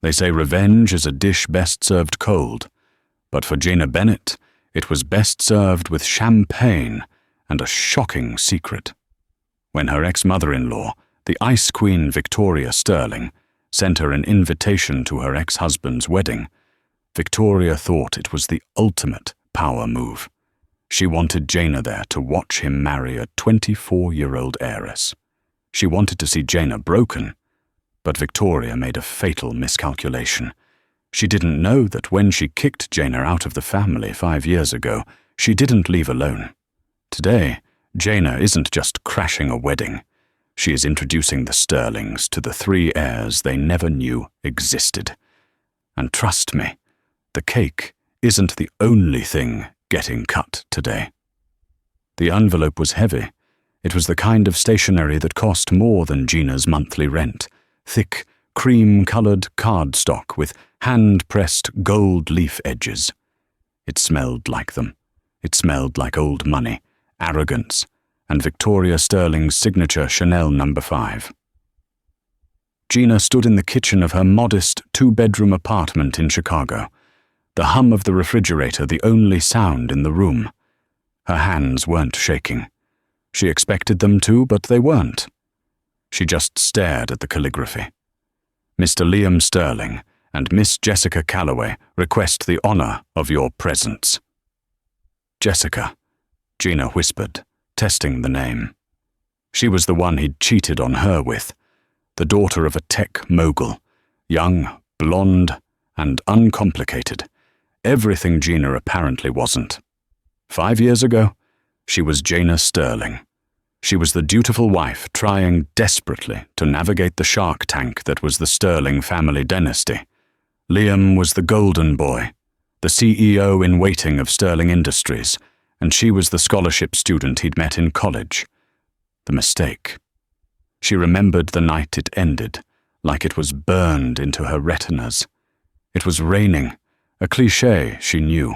They say revenge is a dish best served cold, but for Gina Bennett, it was best served with champagne and a shocking secret. When her ex-mother-in-law, the Ice Queen Victoria Sterling, sent her an invitation to her ex-husband's wedding, Victoria thought it was the ultimate power move. She wanted Jaina there to watch him marry a 24-year-old heiress. She wanted to see Jaina broken, but Victoria made a fatal miscalculation. She didn't know that when she kicked Jaina out of the family 5 years ago, she didn't leave alone. Today, Jaina isn't just crashing a wedding. She is introducing the Sterlings to the 3 heirs they never knew existed. And trust me, the cake isn't the only thing getting cut today. The envelope was heavy. It was the kind of stationery that cost more than Gina's monthly rent. Thick, cream-colored cardstock with hand-pressed gold leaf edges. It smelled like them. It smelled like old money, arrogance, and Victoria Sterling's signature Chanel No. 5. Gina stood in the kitchen of her modest 2-bedroom apartment in Chicago, the hum of the refrigerator the only sound in the room. Her hands weren't shaking. She expected them to, but they weren't. She just stared at the calligraphy. Mr. Liam Sterling and Miss Jessica Calloway request the honor of your presence. Jessica, Gina whispered, testing the name. She was the one he'd cheated on her with, the daughter of a tech mogul, young, blonde, and uncomplicated. Everything Gina apparently wasn't. 5 years ago, she was Jaina Sterling. She was the dutiful wife trying desperately to navigate the shark tank that was the Sterling family dynasty. Liam was the golden boy, the CEO in waiting of Sterling Industries, and she was the scholarship student he'd met in college. The mistake. She remembered the night it ended, like it was burned into her retinas. It was raining, a cliché she knew,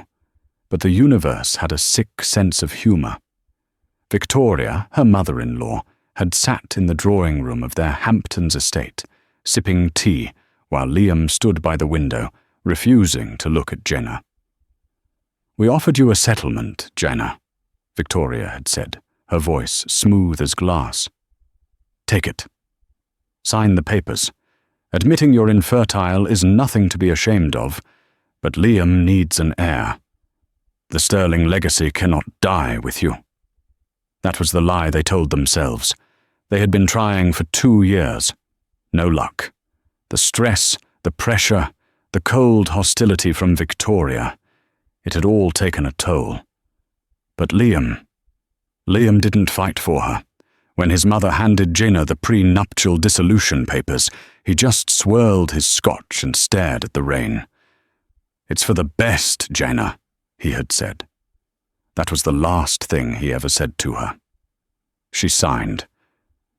but the universe had a sick sense of humor. Victoria, her mother-in-law, had sat in the drawing room of their Hamptons estate, sipping tea, while Liam stood by the window, refusing to look at Jenna. "We offered you a settlement, Jenna," Victoria had said, her voice smooth as glass. "Take it. Sign the papers. Admitting you're infertile is nothing to be ashamed of, but Liam needs an heir. The Sterling legacy cannot die with you." That was the lie they told themselves. They had been trying for 2 years. No luck. The stress, the pressure, the cold hostility from Victoria. It had all taken a toll. But Liam didn't fight for her. When his mother handed Gina the prenuptial dissolution papers, he just swirled his scotch and stared at the rain. "It's for the best, Gina," he had said. That was the last thing he ever said to her. She signed.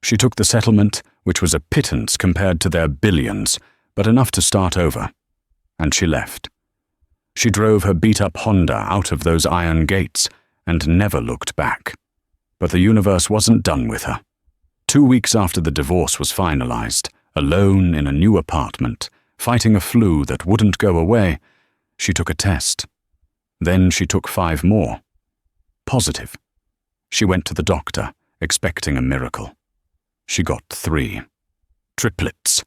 She took the settlement, which was a pittance compared to their billions, but enough to start over. And she left. She drove her beat-up Honda out of those iron gates and never looked back. But the universe wasn't done with her. 2 weeks after the divorce was finalized, alone in a new apartment, fighting a flu that wouldn't go away, she took a test. Then she took 5 more. Positive. She went to the doctor, expecting a miracle. She got 3. Triplets,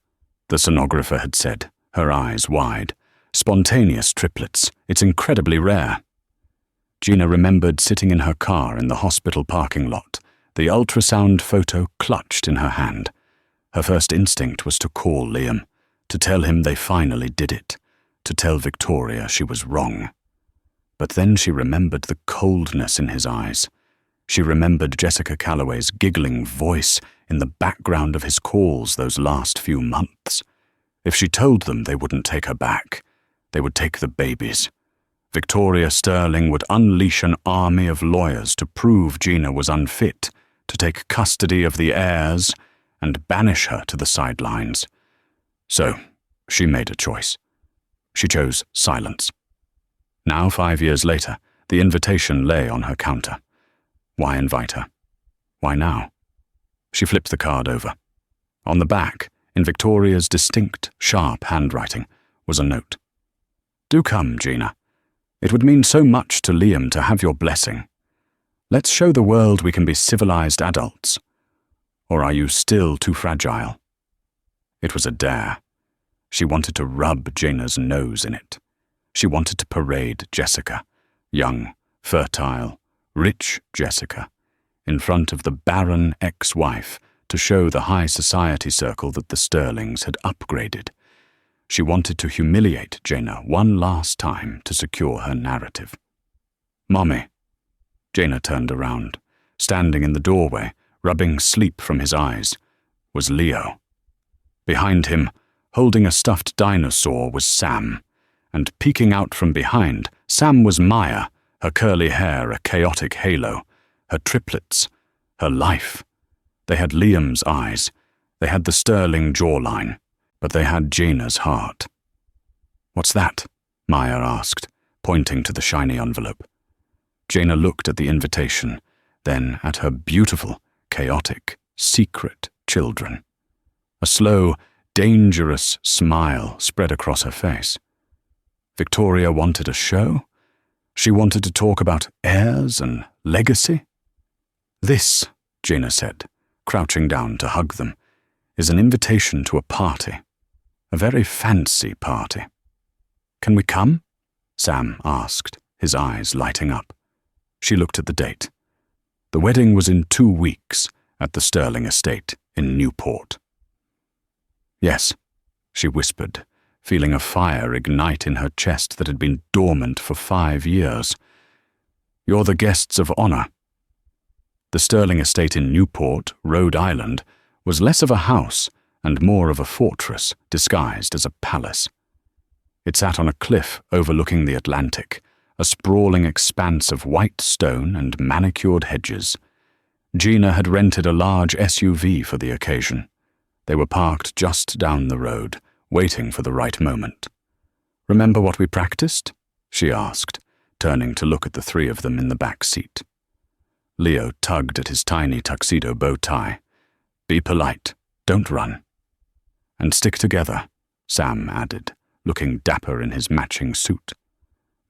the sonographer had said, her eyes wide. Spontaneous triplets. It's incredibly rare. Gina remembered sitting in her car in the hospital parking lot, the ultrasound photo clutched in her hand. Her first instinct was to call Liam, to tell him they finally did it, to tell Victoria she was wrong. But then she remembered the coldness in his eyes. She remembered Jessica Calloway's giggling voice in the background of his calls those last few months. If she told them they wouldn't take her back, they would take the babies. Victoria Sterling would unleash an army of lawyers to prove Gina was unfit, to take custody of the heirs, and banish her to the sidelines. So, she made a choice. She chose silence. Now, 5 years later, the invitation lay on her counter. Why invite her? Why now? She flipped the card over. On the back, In Victoria's distinct, sharp handwriting was a note. "Do come, Gina. It would mean so much to Liam to have your blessing. Let's show the world we can be civilized adults. Or are you still too fragile?" It was a dare. She wanted to rub Gina's nose in it. She wanted to parade Jessica, young, fertile, rich Jessica, in front of the barren ex-wife to show the high society circle that the Sterlings had upgraded. She wanted to humiliate Jaina one last time to secure her narrative. "Mommy." Jaina turned around. Standing in the doorway, rubbing sleep from his eyes, was Leo. Behind him, holding a stuffed dinosaur, was Sam, and peeking out from behind, Sam was Maya, her curly hair a chaotic halo, her triplets, her life. They had Liam's eyes, they had the Sterling jawline, but they had Gina's heart. "What's that?" Maya asked, pointing to the shiny envelope. Gina looked at the invitation, then at her beautiful, chaotic, secret children. A slow, dangerous smile spread across her face. Victoria wanted a show? She wanted to talk about heirs and legacy? "This," Gina said, crouching down to hug them, "is an invitation to a party. A very fancy party." "Can we come?" Sam asked, his eyes lighting up. She looked at the date. The wedding was in 2 weeks at the Sterling estate in Newport. "Yes," she whispered, feeling a fire ignite in her chest that had been dormant for 5 years. "You're the guests of honor." The Sterling estate in Newport, Rhode Island, was less of a house and more of a fortress disguised as a palace. It sat on a cliff overlooking the Atlantic, a sprawling expanse of white stone and manicured hedges. Gina had rented a large SUV for the occasion. They were parked just down the road, waiting for the right moment. "Remember what we practiced?" she asked, turning to look at the 3 of them in the back seat. Leo tugged at his tiny tuxedo bow tie. "Be polite, don't run." "And stick together," Sam added, looking dapper in his matching suit.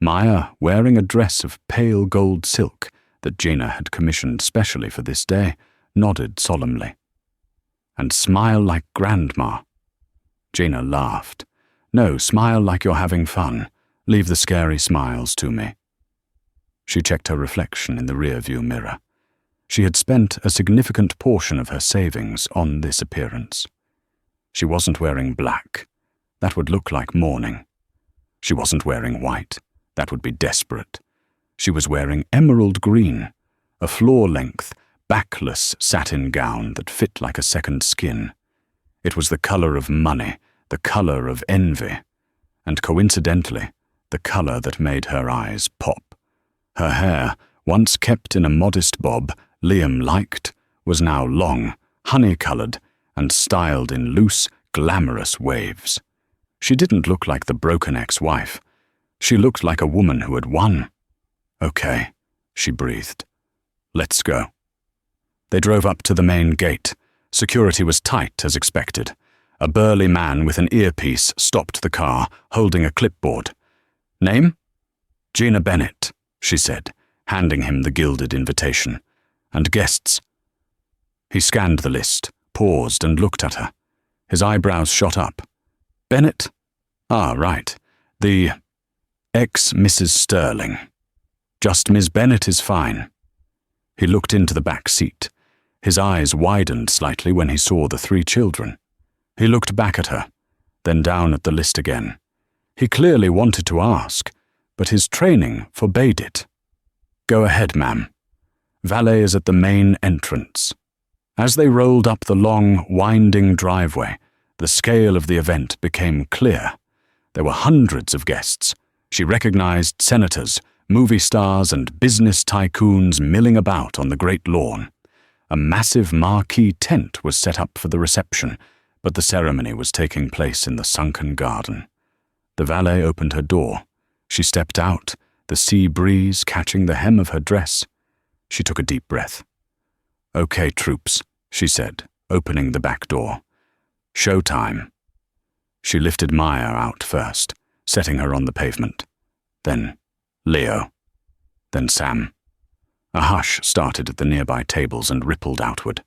Maya, wearing a dress of pale gold silk that Gina had commissioned specially for this day, nodded solemnly. "And smile like Grandma." Gina laughed. "No, smile like you're having fun. Leave the scary smiles to me." She checked her reflection in the rear-view mirror. She had spent a significant portion of her savings on this appearance. She wasn't wearing black. That would look like mourning. She wasn't wearing white. That would be desperate. She was wearing emerald green, a floor-length, backless satin gown that fit like a second skin. It was the color of money, the color of envy, and coincidentally, the color that made her eyes pop. Her hair, once kept in a modest bob Liam liked, was now long, honey-colored, and styled in loose, glamorous waves. She didn't look like the broken ex-wife. She looked like a woman who had won. "Okay," she breathed. "Let's go." They drove up to the main gate. Security was tight as expected. A burly man with an earpiece stopped the car, holding a clipboard. "Name?" "Gina Bennett," she said, handing him the gilded invitation. "And guests?" He scanned the list, paused and looked at her. His eyebrows shot up. "Bennett? Ah, right. The ex-Mrs. Sterling. Just Miss Bennett is fine." He looked into the back seat. His eyes widened slightly when he saw the 3 children. He looked back at her, then down at the list again. He clearly wanted to ask, but his training forbade it. "Go ahead, ma'am. Valet is at the main entrance." As they rolled up the long, winding driveway, the scale of the event became clear. There were hundreds of guests. She recognized senators, movie stars, and business tycoons milling about on the great lawn. A massive marquee tent was set up for the reception, but the ceremony was taking place in the sunken garden. The valet opened her door. She stepped out, the sea breeze catching the hem of her dress. She took a deep breath. "Okay, troops," she said, opening the back door. Showtime. She lifted Maya out first, setting her on the pavement. Then Leo. Then Sam. A hush started at the nearby tables and rippled outward.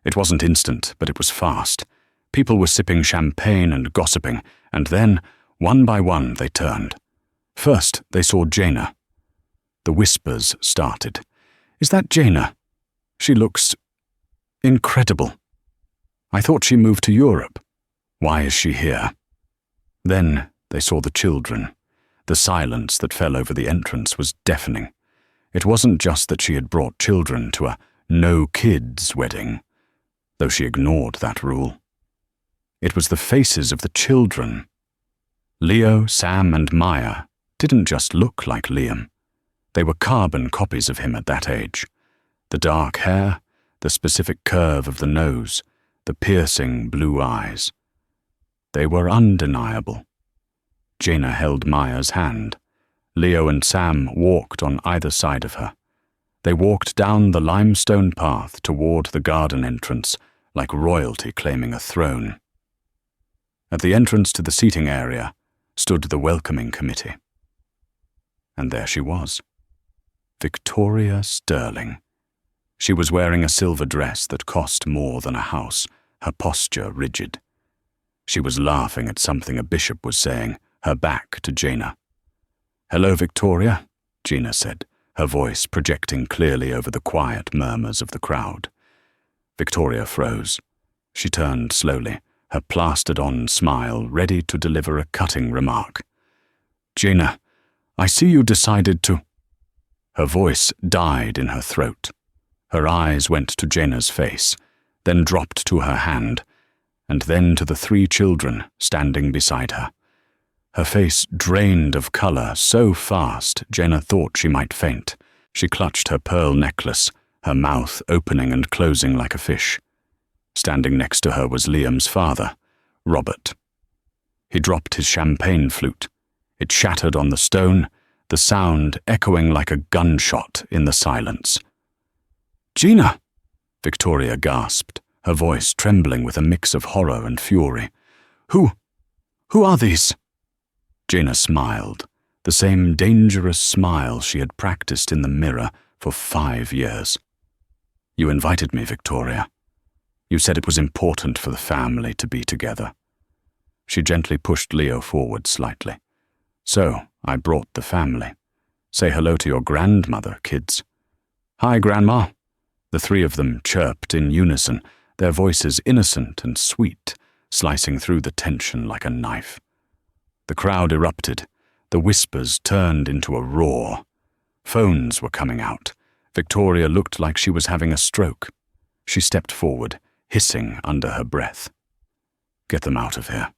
It wasn't instant, but it was fast. People were sipping champagne and gossiping, and then, one by one, they turned. First, they saw Jaina. The whispers started. "Is that Jaina? She looks incredible. I thought she moved to Europe. Why is she here?" Then they saw the children. The silence that fell over the entrance was deafening. It wasn't just that she had brought children to a no-kids wedding, though she ignored that rule. It was the faces of the children. Leo, Sam, and Maya didn't just look like Liam. They were carbon copies of him at that age. The dark hair, the specific curve of the nose, the piercing blue eyes. They were undeniable. Jaina held Maya's hand. Leo and Sam walked on either side of her. They walked down the limestone path toward the garden entrance, like royalty claiming a throne. At the entrance to the seating area stood the welcoming committee. And there she was. Victoria Sterling. She was wearing a silver dress that cost more than a house, her posture rigid. She was laughing at something a bishop was saying, her back to Jaina. "Hello, Victoria," Jaina said, her voice projecting clearly over the quiet murmurs of the crowd. Victoria froze. She turned slowly, her plastered-on smile ready to deliver a cutting remark. "Jaina, I see you decided to—" Her voice died in her throat. Her eyes went to Jaina's face, then dropped to her hand, and then to the 3 children standing beside her. Her face drained of color so fast Jaina thought she might faint. She clutched her pearl necklace, her mouth opening and closing like a fish. Standing next to her was Liam's father, Robert. He dropped his champagne flute. It shattered on the stone, the sound echoing like a gunshot in the silence. "Jaina!" Victoria gasped, her voice trembling with a mix of horror and fury. Who are these?" Jaina smiled, the same dangerous smile she had practiced in the mirror for 5 years. "You invited me, Victoria. You said it was important for the family to be together." She gently pushed Leo forward slightly. "So, I brought the family. Say hello to your grandmother, kids." "Hi, Grandma." The 3 of them chirped in unison, their voices innocent and sweet, slicing through the tension like a knife. The crowd erupted. The whispers turned into a roar. Phones were coming out. Victoria looked like she was having a stroke. She stepped forward, hissing under her breath. "Get them out of here.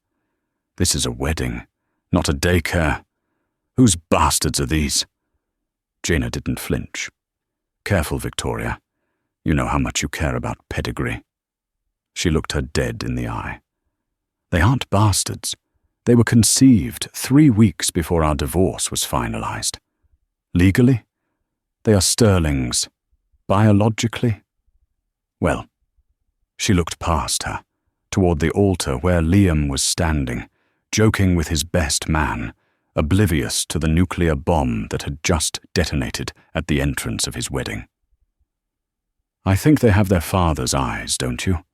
This is a wedding, not a daycare. Whose bastards are these?" Jaina didn't flinch. "Careful, Victoria. You know how much you care about pedigree." She looked her dead in the eye. "They aren't bastards. They were conceived 3 weeks before our divorce was finalized. Legally, they are Sterlings. Biologically, well." She looked past her, toward the altar where Liam was standing, joking with his best man, oblivious to the nuclear bomb that had just detonated at the entrance of his wedding. "I think they have their father's eyes, don't you?"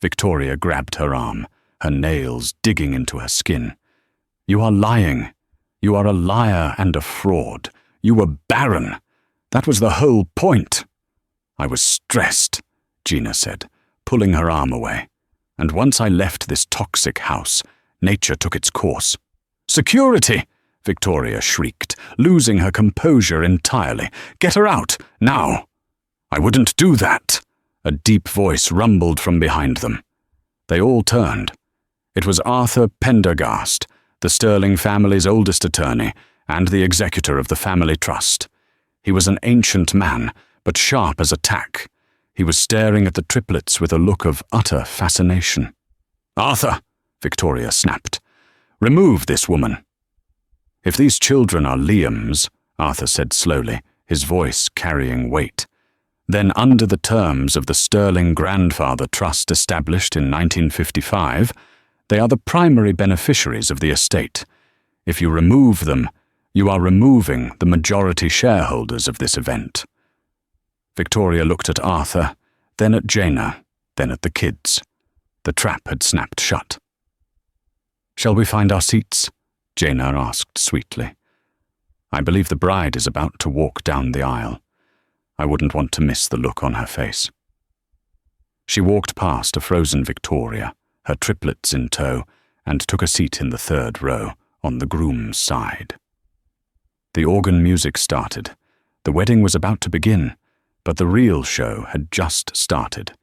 Victoria grabbed her arm, her nails digging into her skin. "You are lying. You are a liar and a fraud. You were barren. That was the whole point." "I was stressed," Jaina said, pulling her arm away. "And once I left this toxic house, nature took its course." "Security!" Victoria shrieked, losing her composure entirely. "Get her out, now!" "I wouldn't do that," a deep voice rumbled from behind them. They all turned. It was Arthur Pendergast, the Sterling family's oldest attorney and the executor of the family trust. He was an ancient man, but sharp as a tack. He was staring at the triplets with a look of utter fascination. "Arthur," Victoria snapped, "remove this woman." "If these children are Liam's," Arthur said slowly, his voice carrying weight, Then, under the terms of the Sterling Grandfather Trust established in 1955, they are the primary beneficiaries of the estate. If you remove them, you are removing the majority shareholders of this event. Victoria looked at Arthur, then at Jaina, then at the kids. The trap had snapped shut. "Shall we find our seats?" Jaina asked sweetly. "I believe the bride is about to walk down the aisle. I wouldn't want to miss the look on her face." She walked past a frozen Victoria, her triplets in tow, and took a seat in the third row, on the groom's side. The organ music started. The wedding was about to begin, but the real show had just started.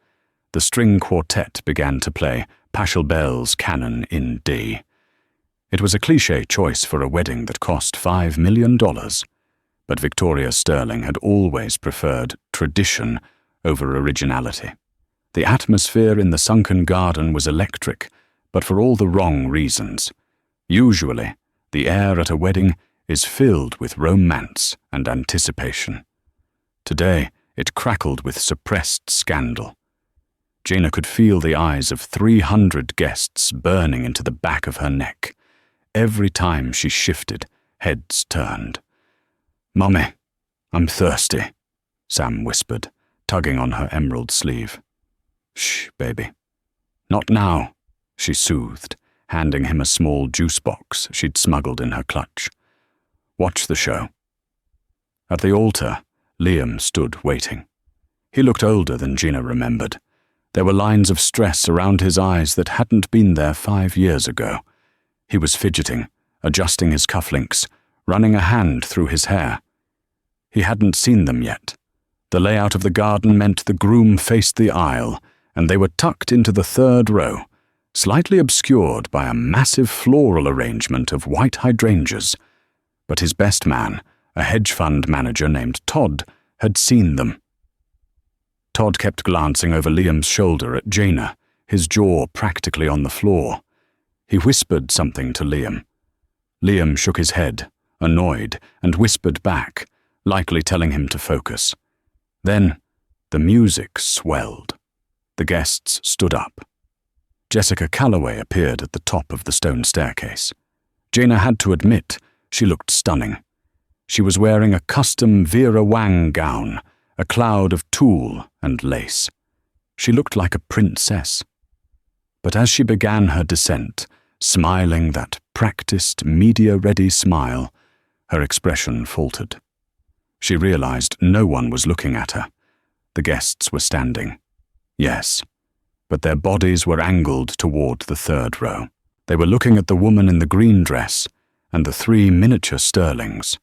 The string quartet began to play Pachelbel's Canon in D. It was a cliché choice for a wedding that cost $5 million, but Victoria Sterling had always preferred tradition over originality. The atmosphere in the sunken garden was electric, but for all the wrong reasons. Usually, the air at a wedding is filled with romance and anticipation. Today, it crackled with suppressed scandal. Jaina could feel the eyes of 300 guests burning into the back of her neck. Every time she shifted, heads turned. "Mummy, I'm thirsty," Sam whispered, tugging on her emerald sleeve. "Shh, baby." "Not now," she soothed, handing him a small juice box she'd smuggled in her clutch. "Watch the show." At the altar, Liam stood waiting. He looked older than Gina remembered. There were lines of stress around his eyes that hadn't been there 5 years ago. He was fidgeting, adjusting his cufflinks, running a hand through his hair. He hadn't seen them yet. The layout of the garden meant the groom faced the aisle, and they were tucked into the third row, slightly obscured by a massive floral arrangement of white hydrangeas. But his best man, a hedge fund manager named Todd, had seen them. Todd kept glancing over Liam's shoulder at Jaina, his jaw practically on the floor. He whispered something to Liam. Liam shook his head, annoyed, and whispered back, likely telling him to focus. Then, the music swelled. The guests stood up. Jessica Calloway appeared at the top of the stone staircase. Jaina had to admit she looked stunning. She was wearing a custom Vera Wang gown, a cloud of tulle and lace. She looked like a princess. But as she began her descent, smiling that practiced, media-ready smile, her expression faltered. She realized no one was looking at her. The guests were standing. Yes, but their bodies were angled toward the third row. They were looking at the woman in the green dress and the 3 miniature Sterlings.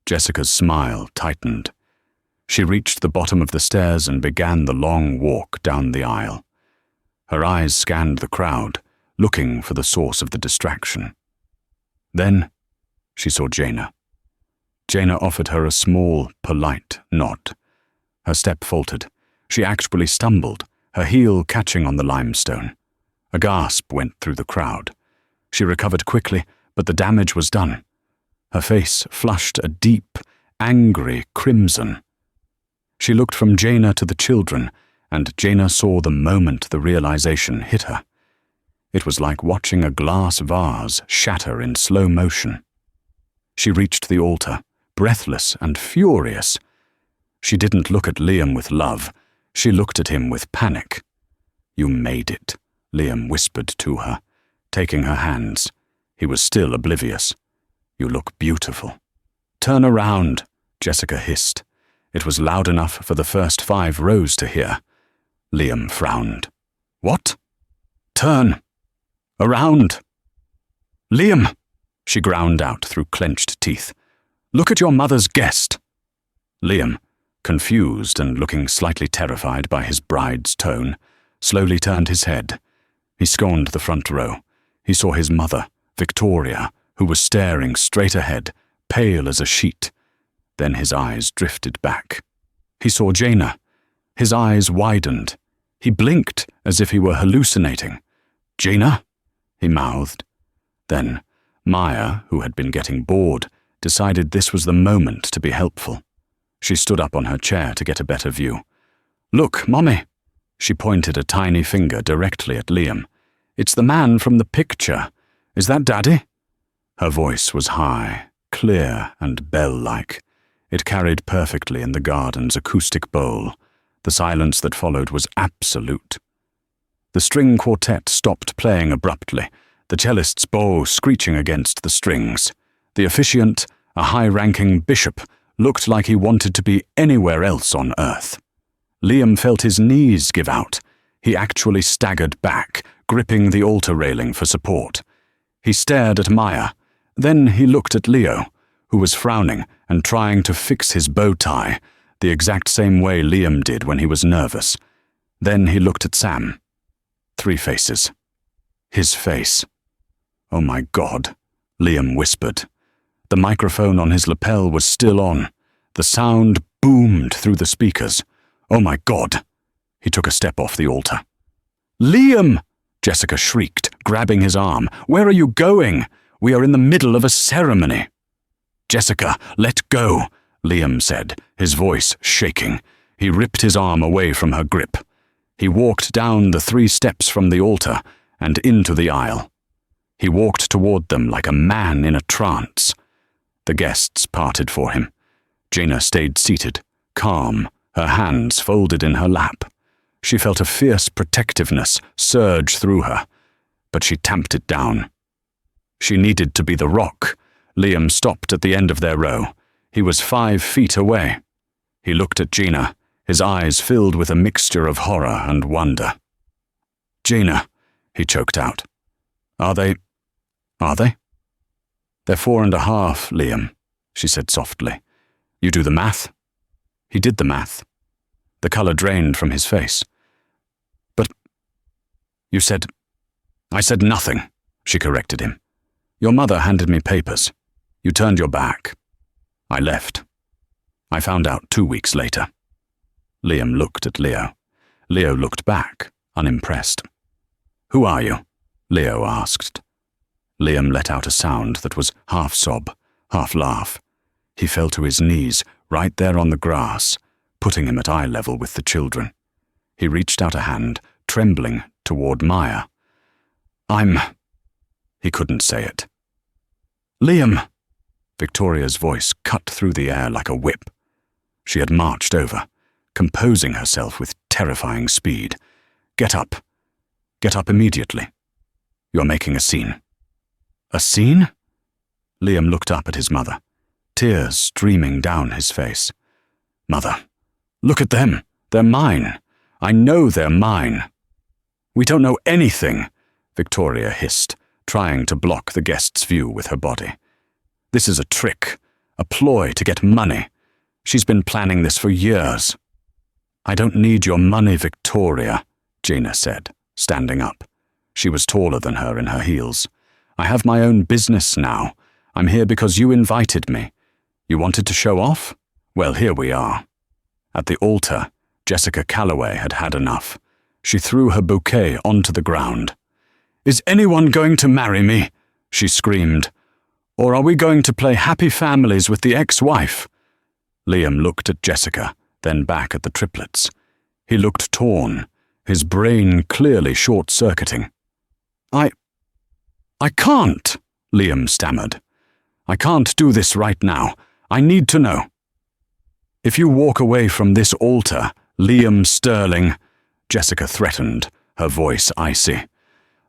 Jessica's smile tightened. She reached the bottom of the stairs and began the long walk down the aisle. Her eyes scanned the crowd, looking for the source of the distraction. Then, she saw Jaina. Jaina offered her a small, polite nod. Her step faltered. She actually stumbled, her heel catching on the limestone. A gasp went through the crowd. She recovered quickly, but the damage was done. Her face flushed a deep, angry crimson. She looked from Jaina to the children, and Jaina saw the moment the realization hit her. It was like watching a glass vase shatter in slow motion. She reached the altar, breathless and furious. She didn't look at Liam with love. She looked at him with panic. "You made it," Liam whispered to her, taking her hands. He was still oblivious. "You look beautiful." "Turn around," Jessica hissed. It was loud enough for the first 5 rows to hear. Liam frowned. "What?" "Turn. Around." "Liam," she ground out through clenched teeth. "Look at your mother's guest." Liam, confused and looking slightly terrified by his bride's tone, slowly turned his head. He scorned the front row. He saw his mother, Victoria, who was staring straight ahead, pale as a sheet. Then his eyes drifted back. He saw Jaina. His eyes widened. He blinked as if he were hallucinating. "Jaina?" he mouthed. Then, Maya, who had been getting bored, decided this was the moment to be helpful. She stood up on her chair to get a better view. "Look, Mommy." She pointed a tiny finger directly at Liam. "It's the man from the picture. Is that Daddy?" Her voice was high, clear and bell-like. It carried perfectly in the garden's acoustic bowl. The silence that followed was absolute. The string quartet stopped playing abruptly, the cellist's bow screeching against the strings. The officiant, a high-ranking bishop, looked like he wanted to be anywhere else on earth. Liam felt his knees give out. He actually staggered back, gripping the altar railing for support. He stared at Maya. Then he looked at Leo, who was frowning and trying to fix his bow tie, the exact same way Liam did when he was nervous. Then he looked at Sam. 3 faces. His face. "Oh my God," Liam whispered. The microphone on his lapel was still on. The sound boomed through the speakers. "Oh my God." He took a step off the altar. "Liam!" Jessica shrieked, grabbing his arm. "Where are you going? We are in the middle of a ceremony." "Jessica, let go," Liam said, his voice shaking. He ripped his arm away from her grip. He walked down the 3 steps from the altar and into the aisle. He walked toward them like a man in a trance. The guests parted for him. Jaina stayed seated, calm, her hands folded in her lap. She felt a fierce protectiveness surge through her, but she tamped it down. She needed to be the rock. Liam stopped at the end of their row. He was 5 feet away. He looked at Jaina, his eyes filled with a mixture of horror and wonder. "Jaina," he choked out. Are they? "They're 4.5, Liam," she said softly. "You do the math?" He did the math. The color drained from his face. "But you said—" "I said nothing," she corrected him. "Your mother handed me papers. You turned your back. I left. I found out 2 weeks later." Liam looked at Leo. Leo looked back, unimpressed. "Who are you?" Leo asked. Liam let out a sound that was half sob, half laugh. He fell to his knees, right there on the grass, putting him at eye level with the children. He reached out a hand, trembling, toward Maya. He couldn't say it. "Liam!" Victoria's voice cut through the air like a whip. She had marched over, composing herself with terrifying speed. "Get up. Get up immediately. You're making a scene." "A scene?" Liam looked up at his mother, tears streaming down his face. "Mother, look at them. They're mine. I know they're mine." "We don't know anything," Victoria hissed, trying to block the guest's view with her body. "This is a trick, a ploy to get money. She's been planning this for years." "I don't need your money, Victoria," Jaina said, standing up. She was taller than her in her heels. "I have my own business now. I'm here because you invited me. You wanted to show off? Well, here we are." At the altar, Jessica Calloway had had enough. She threw her bouquet onto the ground. "Is anyone going to marry me?" she screamed. "Or are we going to play happy families with the ex-wife?" Liam looked at Jessica, then back at the triplets. He looked torn, his brain clearly short-circuiting. I can't," Liam stammered. "I can't do this right now. I need to know." "If you walk away from this altar, Liam Sterling," Jessica threatened, her voice icy,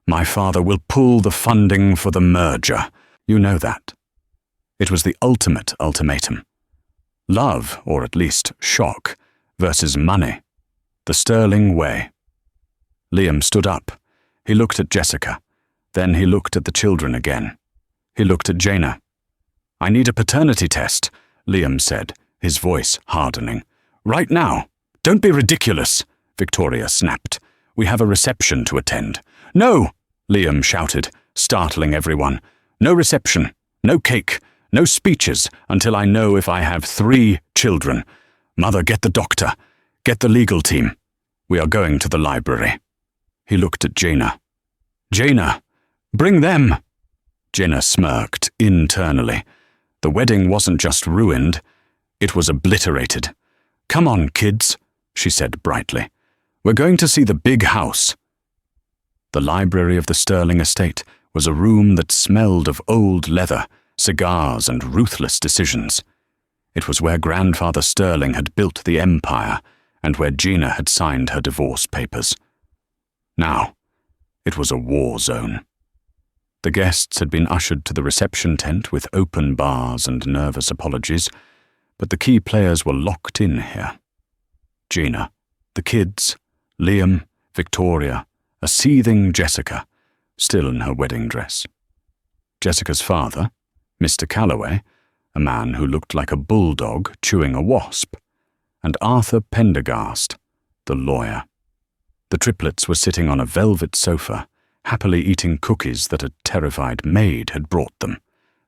"my father will pull the funding for the merger. You know that." It was the ultimate ultimatum. Love, or at least shock, versus money. The Sterling way. Liam stood up. He looked at Jessica. Then he looked at the children again. He looked at Jaina. "I need a paternity test," Liam said, his voice hardening. "Right now. Don't be ridiculous," Victoria snapped. "We have a reception to attend." "No!" Liam shouted, startling everyone. "No reception, no cake, no speeches until I know if I have 3 children. Mother, get the doctor. Get the legal team. We are going to the library." He looked at Jaina. "Jaina, bring them." Jaina smirked internally. The wedding wasn't just ruined, It was obliterated. "Come on, kids," she said brightly. "We're going to see the big house." The library of the Sterling estate was a room that smelled of old leather, cigars, and ruthless decisions. It was where Grandfather Sterling had built the empire and where Gina had signed her divorce papers. Now, it was a war zone. The guests had been ushered to the reception tent with open bars and nervous apologies, but the key players were locked in here. Gina, the kids, Liam, Victoria, a seething Jessica, still in her wedding dress. Jessica's father, Mr. Calloway, a man who looked like a bulldog chewing a wasp, and Arthur Pendergast, the lawyer. The triplets were sitting on a velvet sofa, happily eating cookies that a terrified maid had brought them.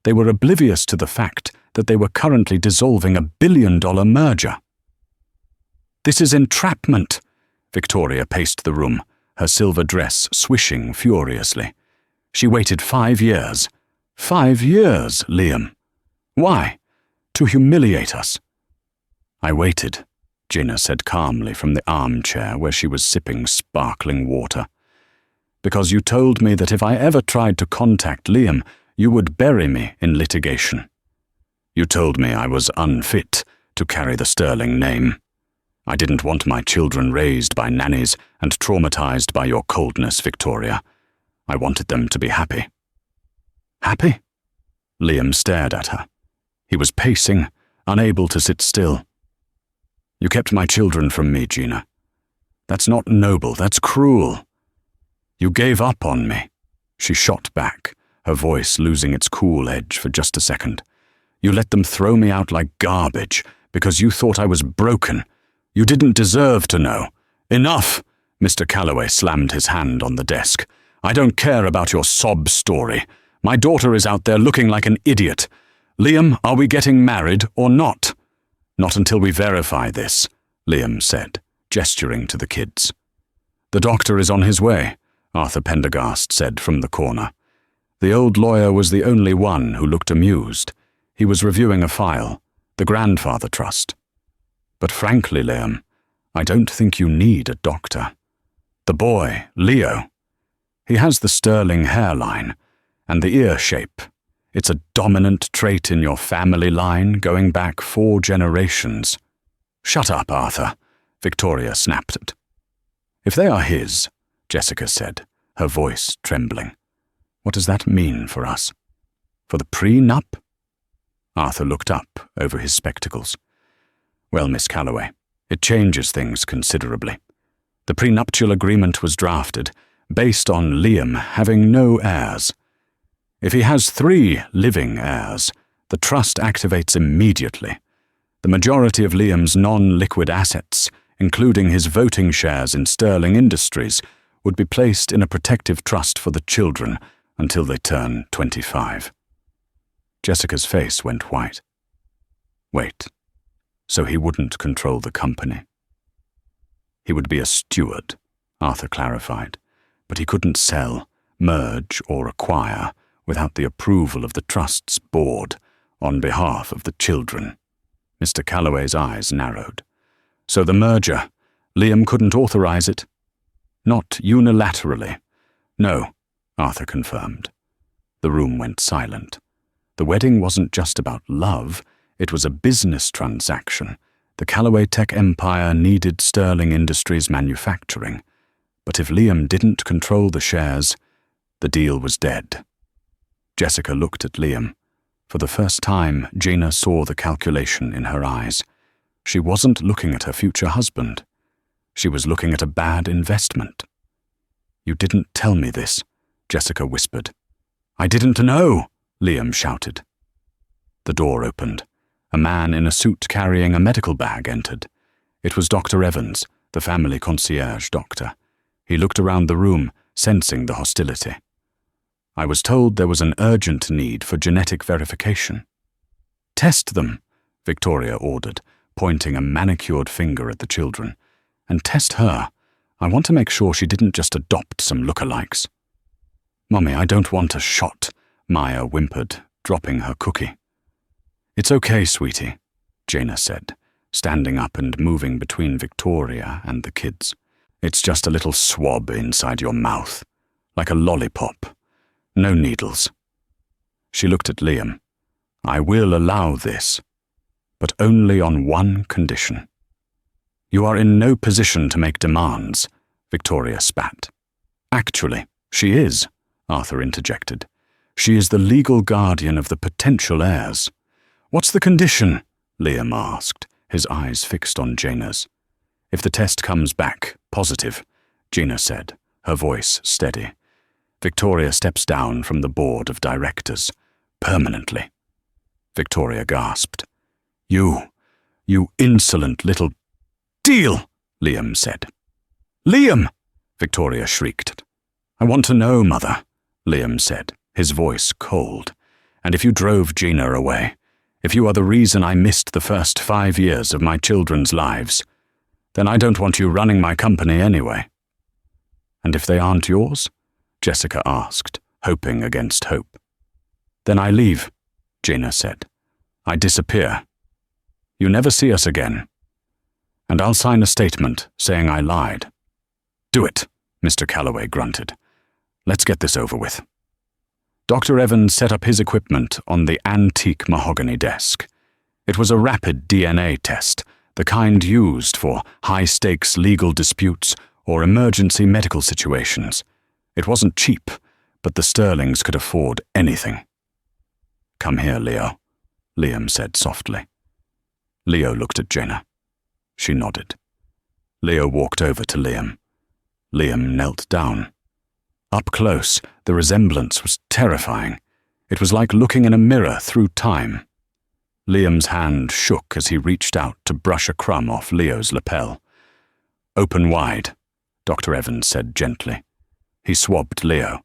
They were oblivious to the fact that they were currently dissolving a billion-dollar merger. "This is entrapment," Victoria paced the room, her silver dress swishing furiously. "She waited 5 years. 5 years, Liam. Why? To humiliate us." "I waited," Gina said calmly from the armchair where she was sipping sparkling water, "because you told me that if I ever tried to contact Liam, you would bury me in litigation. You told me I was unfit to carry the Sterling name. I didn't want my children raised by nannies and traumatized by your coldness, Victoria. I wanted them to be happy." "Happy?" Liam stared at her. He was pacing, unable to sit still. "You kept my children from me, Gina. That's not noble, that's cruel. You gave up on me." She shot back, her voice losing its cool edge for just a second. "You let them throw me out like garbage because you thought I was broken. You didn't deserve to know. Enough!" Mr. Calloway slammed his hand on the desk. "I don't care about your sob story. My daughter is out there looking like an idiot. Liam, are we getting married or not?" "Not until we verify this," Liam said, gesturing to the kids. "The doctor is on his way," Arthur Pendergast said from the corner. The old lawyer was the only one who looked amused. He was reviewing a file, the grandfather trust. "But frankly, Liam, I don't think you need a doctor. The boy, Leo, he has the Sterling hairline and the ear shape. It's a dominant trait in your family line going back 4 generations. "Shut up, Arthur," Victoria snapped it. "If they are his," Jessica said, her voice trembling, "what does that mean for us? For the prenup?" Arthur looked up over his spectacles. "Well, Miss Calloway, it changes things considerably. The prenuptial agreement was drafted based on Liam having no heirs. If he has 3 living heirs, the trust activates immediately. The majority of Liam's non-liquid assets, including his voting shares in Sterling Industries, would be placed in a protective trust for the children until they turn 25. Jessica's face went white. "Wait, so he wouldn't control the company?" "He would be a steward," Arthur clarified, "but he couldn't sell, merge, or acquire without the approval of the trust's board on behalf of the children." Mr. Calloway's eyes narrowed. "So the merger, Liam couldn't authorize it?" "Not unilaterally. No," Arthur confirmed. The room went silent. The wedding wasn't just about love, it was a business transaction. The Calloway tech empire needed Sterling Industries manufacturing. But if Liam didn't control the shares, the deal was dead. Jessica looked at Liam. For the first time, Gina saw the calculation in her eyes. She wasn't looking at her future husband. She was looking at a bad investment. "You didn't tell me this," Jessica whispered. "I didn't know," Liam shouted. The door opened. A man in a suit carrying a medical bag entered. It was Dr. Evans, the family concierge doctor. He looked around the room, sensing the hostility. "I was told there was an urgent need for genetic verification." "Test them," Victoria ordered, pointing a manicured finger at the children. "And test her. I want to make sure she didn't just adopt some lookalikes." "Mummy, I don't want a shot," Maya whimpered, dropping her cookie. "It's okay, sweetie," Jaina said, standing up and moving between Victoria and the kids. "It's just a little swab inside your mouth, like a lollipop. No needles." She looked at Liam. "I will allow this, but only on one condition." "You are in no position to make demands," Victoria spat. "Actually, she is," Arthur interjected. "She is the legal guardian of the potential heirs." "What's the condition?" Liam asked, his eyes fixed on Jaina's. "If the test comes back positive," Jaina said, her voice steady. "Victoria steps down from the board of directors, permanently." Victoria gasped. You insolent little—" "Deal," Liam said. "Liam!" Victoria shrieked. "I want to know, Mother," Liam said, his voice cold. "And if you drove Gina away, if you are the reason I missed the first 5 years of my children's lives, then I don't want you running my company anyway." "And if they aren't yours?" Jessica asked, hoping against hope. "Then I leave," Gina said. "I disappear. You never see us again. And I'll sign a statement saying I lied." "Do it," Mr. Calloway grunted. "Let's get this over with." Dr. Evans set up his equipment on the antique mahogany desk. It was a rapid DNA test, the kind used for high-stakes legal disputes or emergency medical situations. It wasn't cheap, but the Sterlings could afford anything. "Come here, Leo," Liam said softly. Leo looked at Jaina. She nodded. Leo walked over to Liam. Liam knelt down. Up close, the resemblance was terrifying. It was like looking in a mirror through time. Liam's hand shook as he reached out to brush a crumb off Leo's lapel. "Open wide," Dr. Evans said gently. He swabbed Leo,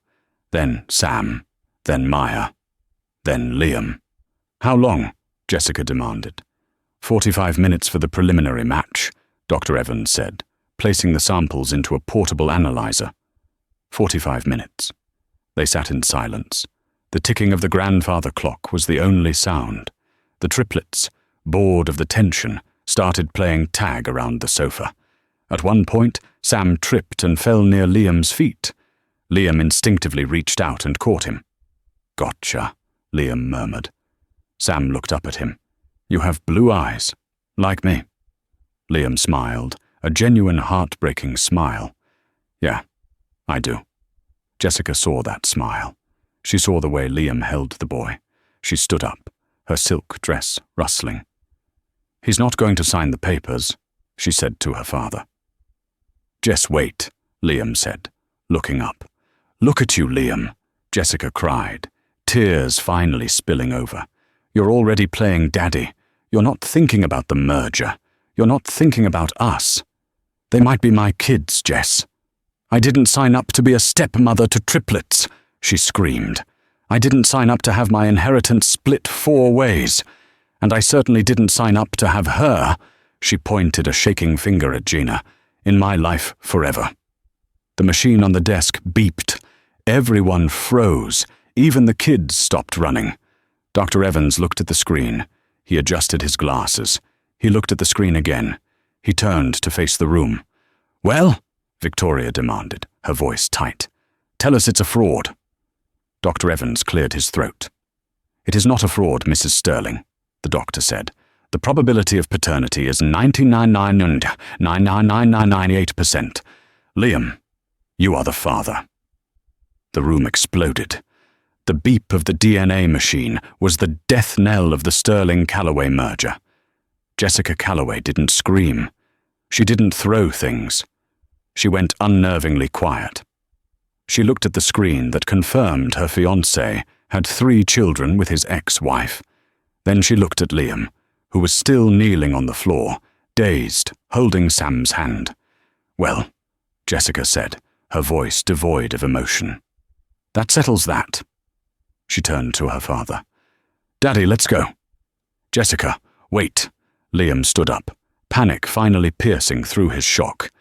then Sam, then Maya, then Liam. "How long?" Jessica demanded. 45 minutes for the preliminary match," Dr. Evans said, placing the samples into a portable analyzer. 45 minutes. They sat in silence. The ticking of the grandfather clock was the only sound. The triplets, bored of the tension, started playing tag around the sofa. At one point, Sam tripped and fell near Liam's feet. Liam instinctively reached out and caught him. "Gotcha," Liam murmured. Sam looked up at him. "You have blue eyes, like me." Liam smiled, a genuine heartbreaking smile. "Yeah, I do." Jessica saw that smile. She saw the way Liam held the boy. She stood up, her silk dress rustling. "He's not going to sign the papers," she said to her father. "Just wait," Liam said, looking up. "Look at you, Liam," Jessica cried, tears finally spilling over. "You're already playing daddy. You're not thinking about the merger. You're not thinking about us. They might be my kids, Jess. I didn't sign up to be a stepmother to triplets," she screamed. "I didn't sign up to have my inheritance split 4 ways. And I certainly didn't sign up to have her," she pointed a shaking finger at Gina, "in my life forever." The machine on the desk beeped. Everyone froze. Even the kids stopped running. Dr. Evans looked at the screen. He adjusted his glasses. He looked at the screen again. He turned to face the room. "Well?" Victoria demanded, her voice tight. "Tell us it's a fraud." Dr. Evans cleared his throat. "It is not a fraud, Mrs. Sterling," the doctor said. "The probability of paternity is 99.99998%. Liam, you are the father." The room exploded. The beep of the DNA machine was the death knell of the Sterling-Calloway merger. Jessica Calloway didn't scream. She didn't throw things. She went unnervingly quiet. She looked at the screen that confirmed her fiancé had 3 children with his ex-wife. Then she looked at Liam, who was still kneeling on the floor, dazed, holding Sam's hand. "Well," Jessica said, her voice devoid of emotion. "That settles that." She turned to her father. "Daddy, let's go." "Jessica, wait." Liam stood up, panic finally piercing through his shock.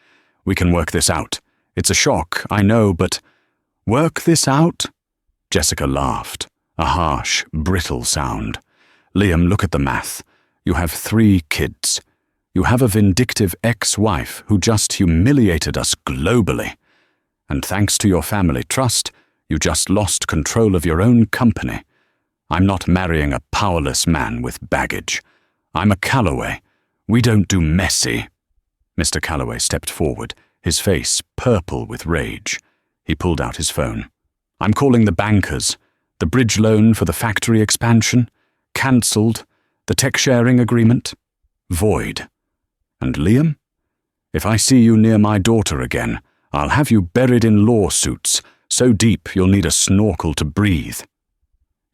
"We can work this out. It's a shock, I know, but—" "Work this out?" Jessica laughed, a harsh, brittle sound. "Liam, look at the math. You have 3 kids. You have a vindictive ex-wife who just humiliated us globally. And thanks to your family trust, you just lost control of your own company. I'm not marrying a powerless man with baggage. I'm a Calloway. We don't do messy." Mr. Calloway stepped forward, his face purple with rage. He pulled out his phone. "I'm calling the bankers. The bridge loan for the factory expansion? Cancelled. The tech-sharing agreement? Void. And Liam? If I see you near my daughter again, I'll have you buried in lawsuits, so deep you'll need a snorkel to breathe."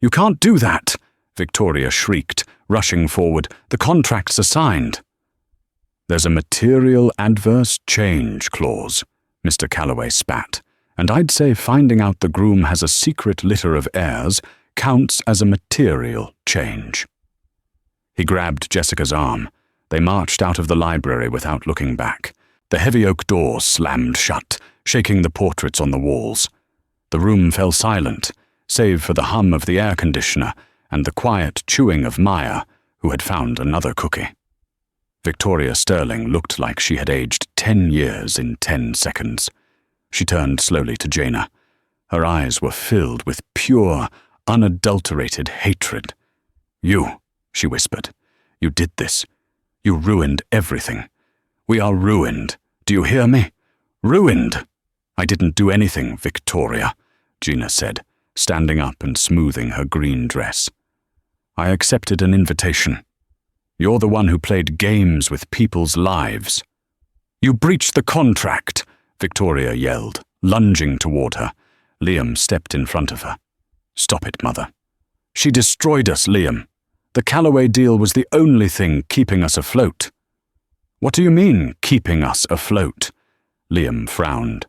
"You can't do that," Victoria shrieked, rushing forward. "The contracts are signed." "There's a material adverse change clause," Mr. Calloway spat, "and I'd say finding out the groom has a secret litter of heirs counts as a material change." He grabbed Jessica's arm. They marched out of the library without looking back. The heavy oak door slammed shut, shaking the portraits on the walls. The room fell silent, save for the hum of the air conditioner and the quiet chewing of Maya, who had found another cookie. Victoria Sterling looked like she had aged 10 years in 10 seconds. She turned slowly to Jaina. Her eyes were filled with pure, unadulterated hatred. "You," she whispered, "you did this. You ruined everything. We are ruined. Do you hear me? Ruined." "I didn't do anything, Victoria," Gina said, standing up and smoothing her green dress. "I accepted an invitation. You're the one who played games with people's lives." "You breached the contract," Victoria yelled, lunging toward her. Liam stepped in front of her. "Stop it, Mother. She destroyed us, Liam. The Calloway deal was the only thing keeping us afloat." "What do you mean, keeping us afloat?" Liam frowned.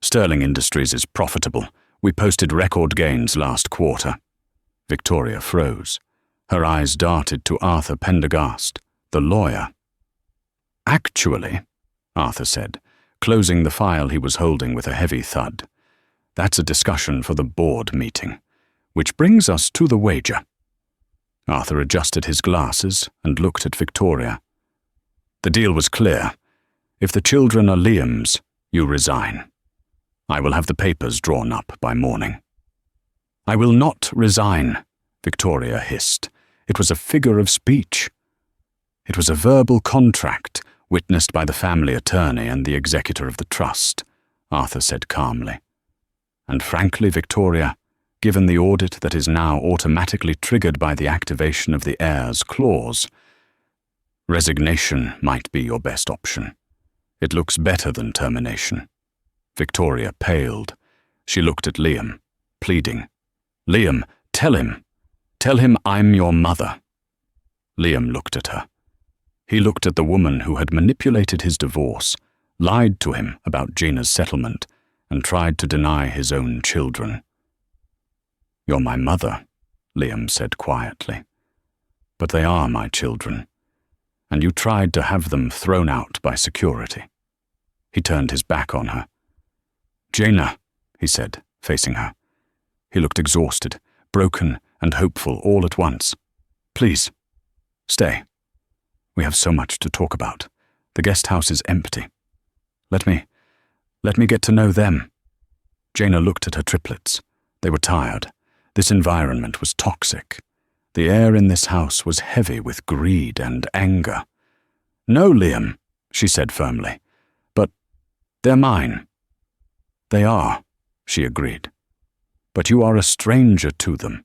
"Sterling Industries is profitable. We posted record gains last quarter." Victoria froze. Her eyes darted to Arthur Pendergast, the lawyer. "Actually," Arthur said, closing the file he was holding with a heavy thud, "that's a discussion for the board meeting. Which brings us to the wager." Arthur adjusted his glasses and looked at Victoria. "The deal was clear. If the children are Liam's, you resign. I will have the papers drawn up by morning." "I will not resign," Victoria hissed. It was a figure of speech. "It was a verbal contract, witnessed by the family attorney and the executor of the trust," Arthur said calmly. "And frankly, Victoria, given the audit that is now automatically triggered by the activation of the heirs clause, resignation might be your best option. It looks better than termination." Victoria paled. She looked at Liam, pleading. "Liam, tell him. Tell him I'm your mother." Liam looked at her. He looked at the woman who had manipulated his divorce, lied to him about Gina's settlement, and tried to deny his own children. "You're my mother," Liam said quietly. "But they are my children, and you tried to have them thrown out by security." He turned his back on her. "Jaina," he said, facing her. He looked exhausted, broken and hopeful all at once. "Please, stay. We have so much to talk about. The guest house is empty. Let me get to know them." Jaina looked at her triplets. They were tired. This environment was toxic. The air in this house was heavy with greed and anger. "No, Liam," she said firmly. "But they're mine." "They are," she agreed. "But you are a stranger to them.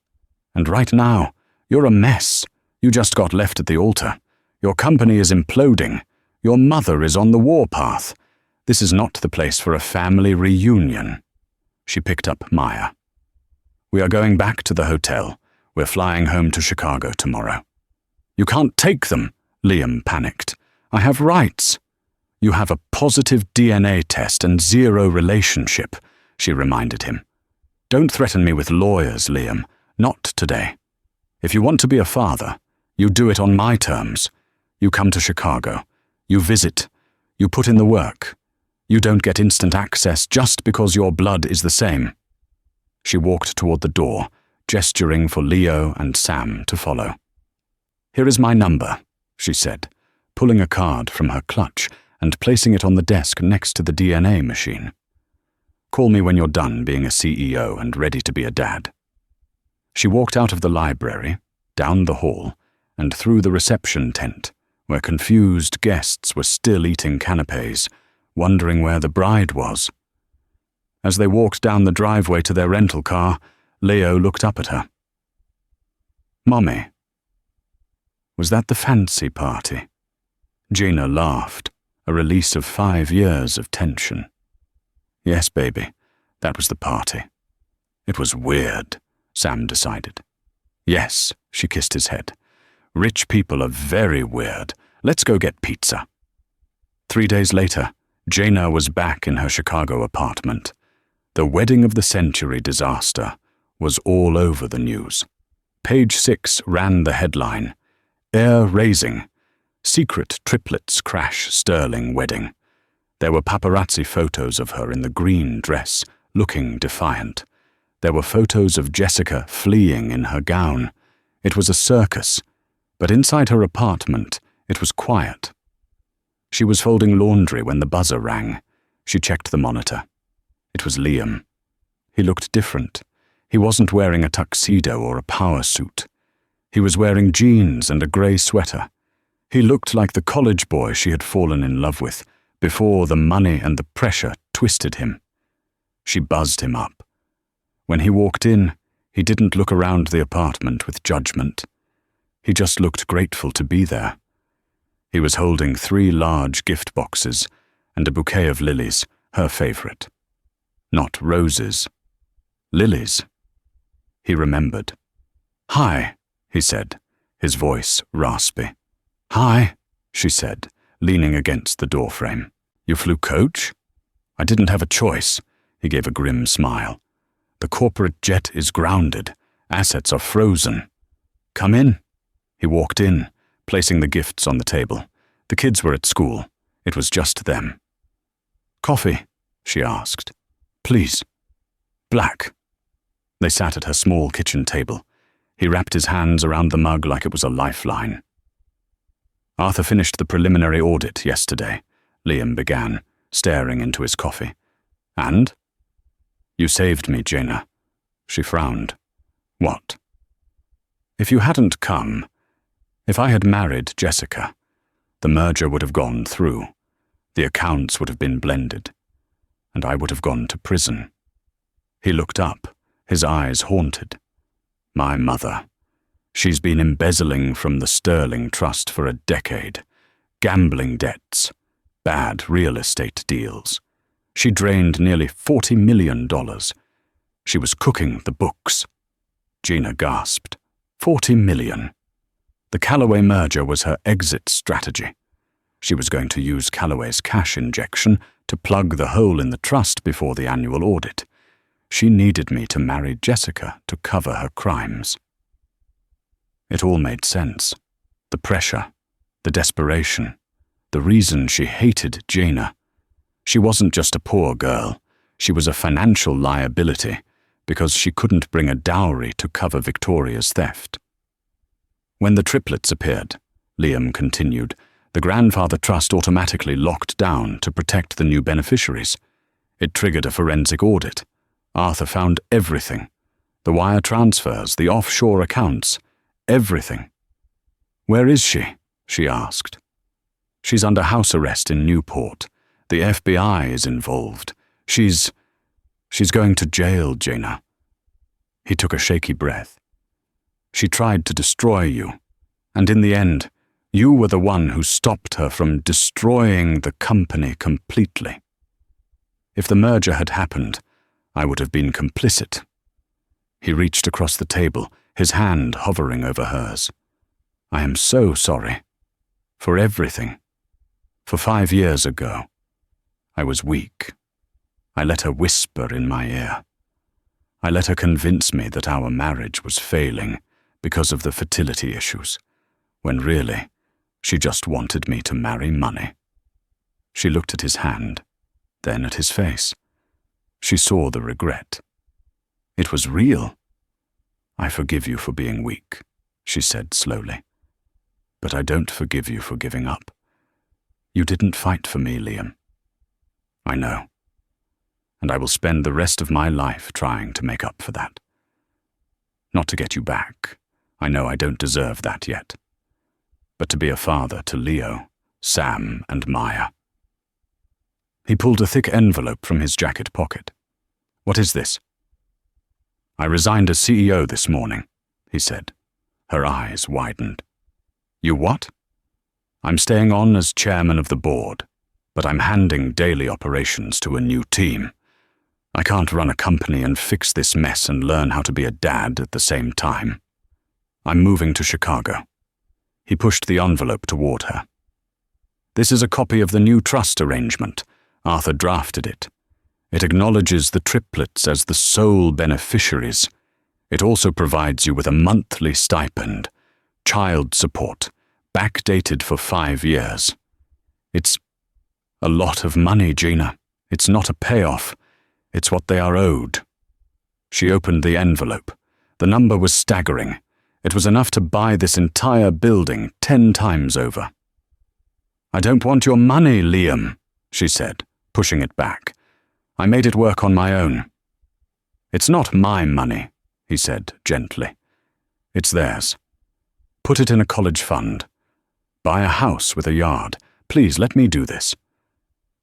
And right now, you're a mess. You just got left at the altar. Your company is imploding. Your mother is on the warpath. This is not the place for a family reunion." She picked up Maya. "We are going back to the hotel. We're flying home to Chicago tomorrow." "You can't take them," Liam panicked. "I have rights." "You have a positive DNA test and 0 relationship," she reminded him. "Don't threaten me with lawyers, Liam. Not today. If you want to be a father, you do it on my terms. You come to Chicago. You visit. You put in the work. You don't get instant access just because your blood is the same." She walked toward the door, gesturing for Leo and Sam to follow. "Here is my number," she said, pulling a card from her clutch and placing it on the desk next to the DNA machine. Call me when you're done being a CEO and ready to be a dad. She walked out of the library, down the hall, and through the reception tent, where confused guests were still eating canapés, wondering where the bride was. As they walked down the driveway to their rental car, Leo looked up at her. "Mommy, was that the fancy party?" Gina laughed, a release of 5 years of tension. "Yes, baby, that was the party." It was weird, Sam decided. "Yes," she kissed his head. "Rich people are very weird. Let's go get pizza." 3 days later, Gina was back in her Chicago apartment. The wedding of the century disaster was all over the news. Page 6 ran the headline, "Heir raising. Secret Triplets crash Sterling wedding." There were paparazzi photos of her in the green dress, looking defiant. There were photos of Jessica fleeing in her gown. It was a circus, but inside her apartment, it was quiet. She was folding laundry when the buzzer rang. She checked the monitor. It was Liam. He looked different. He wasn't wearing a tuxedo or a power suit. He was wearing jeans and a grey sweater. He looked like the college boy she had fallen in love with before the money and the pressure twisted him. She buzzed him up. When he walked in, he didn't look around the apartment with judgment. He just looked grateful to be there. He was holding 3 large gift boxes and a bouquet of lilies, her favorite. Not roses. Lilies. He remembered. "Hi," he said, his voice raspy. "Hi," she said, leaning against the doorframe. "You flew coach?" "I didn't have a choice," he gave a grim smile. "The corporate jet is grounded. Assets are frozen." "Come in." He walked in, placing the gifts on the table. The kids were at school. It was just them. "Coffee?" she asked. "Please." "Black." They sat at her small kitchen table. He wrapped his hands around the mug like it was a lifeline. "Arthur finished the preliminary audit yesterday," Liam began, staring into his coffee. "And?" "You saved me, Gina." She frowned. "What?" "If you hadn't come, if I had married Jessica, the merger would have gone through. The accounts would have been blended, and I would have gone to prison." He looked up, his eyes haunted. "My mother. She's been embezzling from the Sterling Trust for a decade. Gambling debts, bad real estate deals. She drained nearly $40 million. She was cooking the books." Gina gasped. $40 million. The Callaway merger was her exit strategy. She was going to use Callaway's cash injection to plug the hole in the trust before the annual audit. She needed me to marry Jessica to cover her crimes. It all made sense. The pressure, the desperation, the reason she hated Gina. She wasn't just a poor girl. She was a financial liability because she couldn't bring a dowry to cover Victoria's theft. When the triplets appeared, Liam continued, the grandfather trust automatically locked down to protect the new beneficiaries. It triggered a forensic audit. Arthur found everything. The wire transfers, the offshore accounts, everything. "Where is she?" she asked. "She's under house arrest in Newport. The FBI is involved. She's going to jail, Gina." He took a shaky breath. "She tried to destroy you, and in the end, you were the one who stopped her from destroying the company completely. If the merger had happened, I would have been complicit." He reached across the table, his hand hovering over hers. "I am so sorry. For everything. For 5 years ago. I was weak. I let her whisper in my ear. I let her convince me that our marriage was failing because of the fertility issues, when really, she just wanted me to marry money." She looked at his hand, then at his face. She saw the regret. It was real. "I forgive you for being weak," she said slowly. But I don't forgive you for giving up. You didn't fight for me, Liam. I know. And I will spend the rest of my life trying to make up for that. Not to get you back. I know I don't deserve that yet. But to be a father to Leo, Sam, and Maya. He pulled a thick envelope from his jacket pocket. What is this? I resigned as CEO this morning, he said. Her eyes widened. You what? I'm staying on as chairman of the board, but I'm handing daily operations to a new team. I can't run a company and fix this mess and learn how to be a dad at the same time. I'm moving to Chicago. He pushed the envelope toward her. This is a copy of the new trust arrangement. Arthur drafted it. It acknowledges the triplets as the sole beneficiaries. It also provides you with a monthly stipend, child support, backdated for 5 years. It's a lot of money, Gina. It's not a payoff. It's what they are owed. She opened the envelope. The number was staggering. It was enough to buy this entire building 10 times over. I don't want your money, Liam, she said, pushing it back. I made it work on my own. It's not my money, he said gently. It's theirs. Put it in a college fund. Buy a house with a yard. Please let me do this.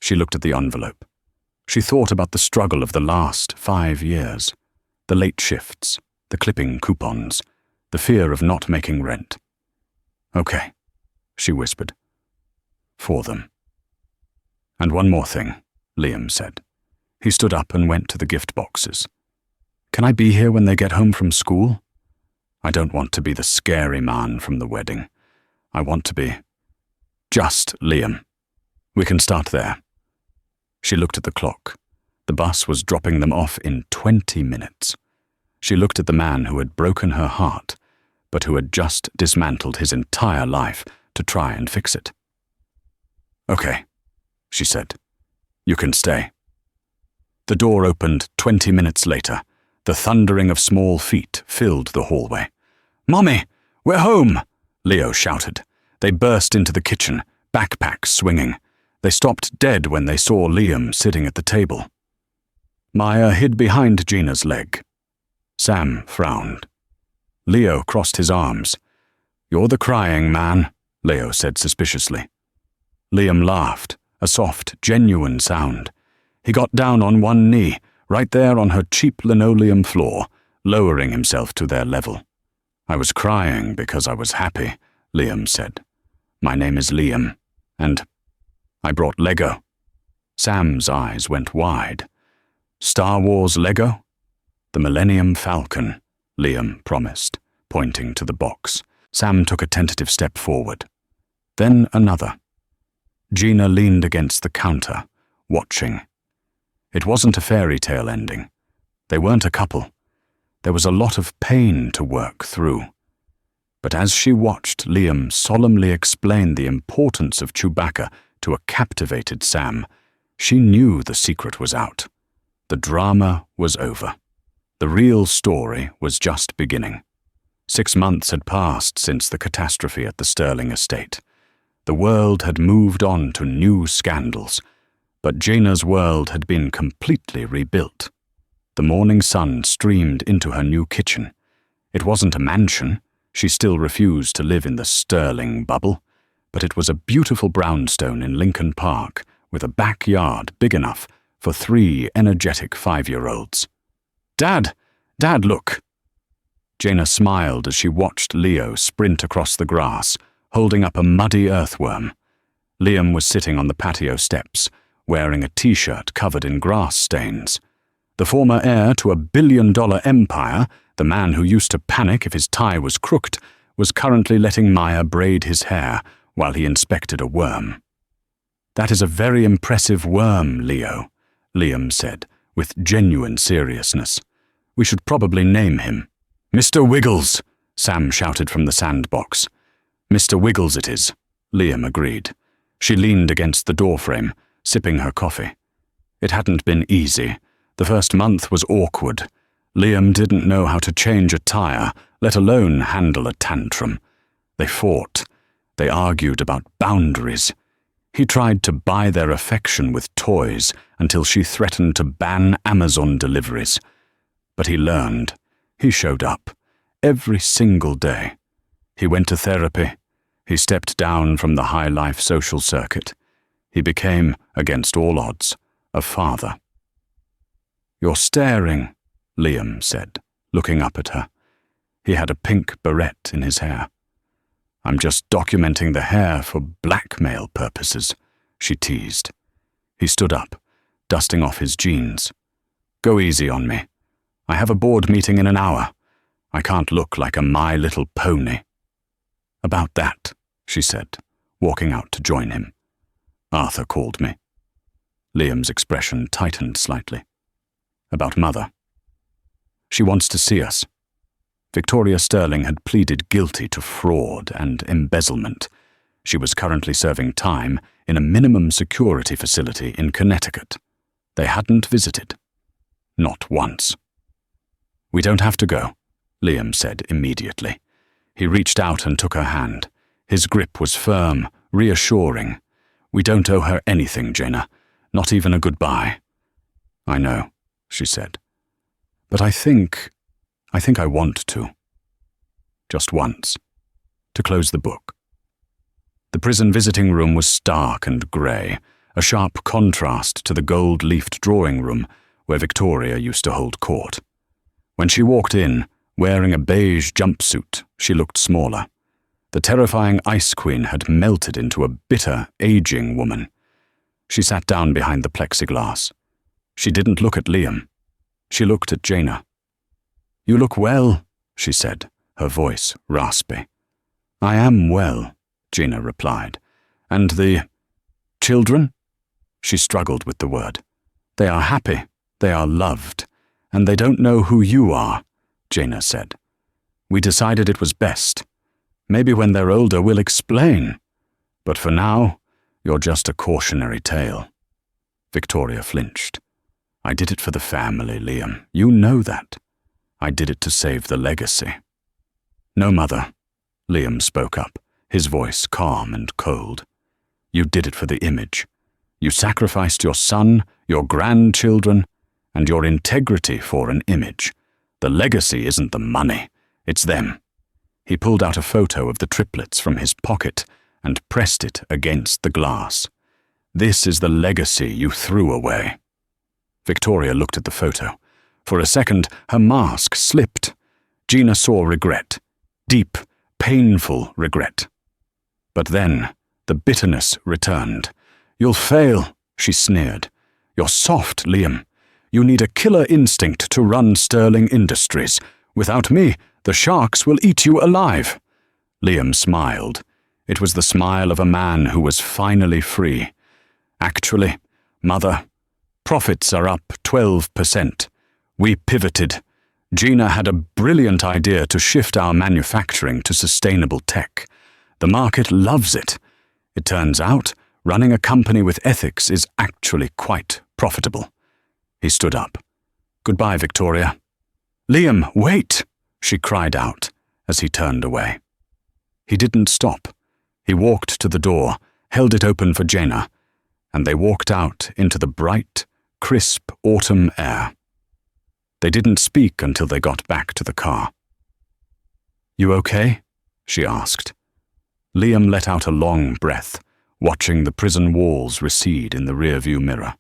She looked at the envelope. She thought about the struggle of the last 5 years, the late shifts, the clipping coupons, the fear of not making rent. Okay, she whispered. For them. And one more thing, Liam said. He stood up and went to the gift boxes. Can I be here when they get home from school? I don't want to be the scary man from the wedding. I want to be just Liam. We can start there. She looked at the clock. The bus was dropping them off in 20 minutes. She looked at the man who had broken her heart, but who had just dismantled his entire life to try and fix it. Okay, she said. You can stay. The door opened 20 minutes later. The thundering of small feet filled the hallway. Mommy, we're home, Leo shouted. They burst into the kitchen, backpacks swinging. They stopped dead when they saw Liam sitting at the table. Maya hid behind Gina's leg. Sam frowned. Leo crossed his arms. You're the crying man, Leo said suspiciously. Liam laughed, a soft, genuine sound. He got down on one knee, right there on her cheap linoleum floor, lowering himself to their level. I was crying because I was happy, Liam said. My name is Liam, and I brought Lego. Sam's eyes went wide. Star Wars Lego? The Millennium Falcon, Liam promised, pointing to the box. Sam took a tentative step forward. Then another. Gina leaned against the counter, watching. It wasn't a fairy tale ending. They weren't a couple. There was a lot of pain to work through. But as she watched Liam solemnly explain the importance of Chewbacca to a captivated Sam, she knew the secret was out. The drama was over. The real story was just beginning. 6 months had passed since the catastrophe at the Sterling estate. The world had moved on to new scandals, but Gina's world had been completely rebuilt. The morning sun streamed into her new kitchen. It wasn't a mansion. She still refused to live in the Sterling bubble, but it was a beautiful brownstone in Lincoln Park with a backyard big enough for 3 energetic 5-year-olds. Dad, look! Gina smiled as she watched Leo sprint across the grass, holding up a muddy earthworm. Liam was sitting on the patio steps, wearing a t-shirt covered in grass stains. The former heir to a billion-dollar empire, the man who used to panic if his tie was crooked, was currently letting Maya braid his hair while he inspected a worm. That is a very impressive worm, Leo, Liam said, with genuine seriousness. We should probably name him. Mr. Wiggles, Sam shouted from the sandbox. Mr. Wiggles it is, Liam agreed. She leaned against the doorframe, sipping her coffee. It hadn't been easy. The first month was awkward. Liam didn't know how to change a tire, let alone handle a tantrum. They fought. They argued about boundaries. He tried to buy their affection with toys until she threatened to ban Amazon deliveries. But he learned. He showed up. Every single day. He went to therapy. He stepped down from the high-life social circuit. He became, against all odds, a father. "You're staring," Liam said, looking up at her. He had a pink beret in his hair. "I'm just documenting the hair for blackmail purposes," she teased. He stood up, dusting off his jeans. "Go easy on me. I have a board meeting in an hour. I can't look like a My Little Pony." "About that," she said, walking out to join him. "Arthur called me." Liam's expression tightened slightly. "About Mother. She wants to see us." Victoria Sterling had pleaded guilty to fraud and embezzlement. She was currently serving time in a minimum security facility in Connecticut. They hadn't visited. Not once. "We don't have to go," Liam said immediately. He reached out and took her hand. His grip was firm, reassuring. "We don't owe her anything, Jaina. Not even a goodbye." "I know," she said. "But I think I want to. Just once. To close the book." The prison visiting room was stark and grey, a sharp contrast to the gold-leafed drawing room where Victoria used to hold court. When she walked in, wearing a beige jumpsuit, she looked smaller. The terrifying Ice Queen had melted into a bitter, aging woman. She sat down behind the plexiglass. She didn't look at Liam. She looked at Jaina. "You look well," she said, her voice raspy. "I am well," Jaina replied. "And the children?" She struggled with the word. "They are happy, they are loved, and they don't know who you are," Jaina said. "We decided it was best. Maybe when they're older we'll explain. But for now, you're just a cautionary tale." Victoria flinched. "I did it for the family, Liam. You know that. I did it to save the legacy." "No, Mother," Liam spoke up, his voice calm and cold. "You did it for the image. You sacrificed your son, your grandchildren, and your integrity for an image. The legacy isn't the money, it's them." He pulled out a photo of the triplets from his pocket and pressed it against the glass. "This is the legacy you threw away." Victoria looked at the photo. For a second, her mask slipped. Jaina saw regret. Deep, painful regret. But then, the bitterness returned. "You'll fail," she sneered. "You're soft, Liam. You need a killer instinct to run Sterling Industries. Without me, the sharks will eat you alive." Liam smiled. It was the smile of a man who was finally free. "Actually, Mother, profits are up 12%. We pivoted. Jaina had a brilliant idea to shift our manufacturing to sustainable tech. The market loves it. It turns out, running a company with ethics is actually quite profitable." He stood up. "Goodbye, Victoria." "Liam, wait!" she cried out as he turned away. He didn't stop. He walked to the door, held it open for Jaina, and they walked out into the bright, crisp autumn air. They didn't speak until they got back to the car. "You okay?" she asked. Liam let out a long breath, watching the prison walls recede in the rearview mirror.